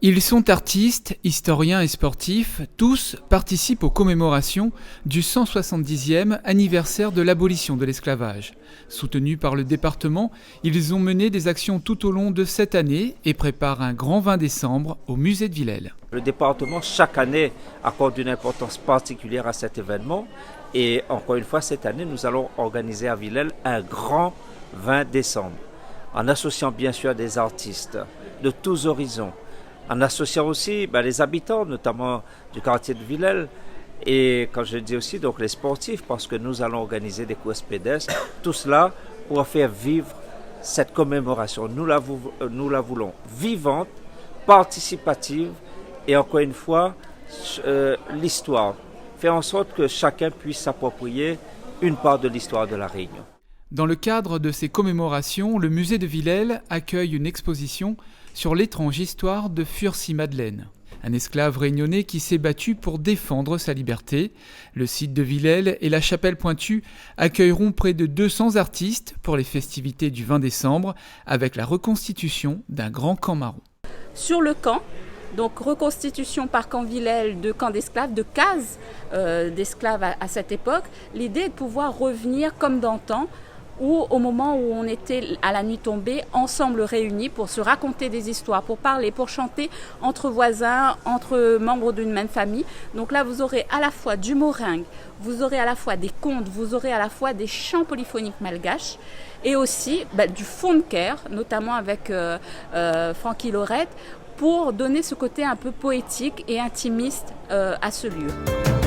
Ils sont artistes, historiens et sportifs, tous participent aux commémorations du 170e anniversaire de l'abolition de l'esclavage. Soutenus par le département, ils ont mené des actions tout au long de cette année et préparent un grand 20 décembre au musée de Villèle. Le département, chaque année, accorde une importance particulière à cet événement. Et encore une fois, cette année, nous allons organiser à Villèle un grand 20 décembre, en associant bien sûr des artistes de tous horizons, en associant aussi les habitants, notamment du quartier de Villèle, et quand je dis aussi donc les sportifs, parce que nous allons organiser des courses pédestres, tout cela pour faire vivre cette commémoration. Nous la voulons vivante, participative, et encore une fois, l'histoire. Faire en sorte que chacun puisse s'approprier une part de l'histoire de la Réunion. Dans le cadre de ces commémorations, le musée de Villèle accueille une exposition sur l'étrange histoire de Furcy Madeleine, un esclave réunionnais qui s'est battu pour défendre sa liberté. Le site de Villèle et la chapelle Pointue accueilleront près de 200 artistes pour les festivités du 20 décembre avec la reconstitution d'un grand camp marron. Sur le camp, donc reconstitution par camp Villèle de camps d'esclaves, de cases d'esclaves à cette époque, l'idée est de pouvoir revenir comme d'antan, ou au moment où on était à la nuit tombée, ensemble réunis pour se raconter des histoires, pour parler, pour chanter entre voisins, entre membres d'une même famille. Donc là, vous aurez à la fois du moringue, vous aurez à la fois des contes, vous aurez à la fois des chants polyphoniques malgaches et aussi du fonds-de-cœur, notamment avec Francky Lorette, pour donner ce côté un peu poétique et intimiste à ce lieu.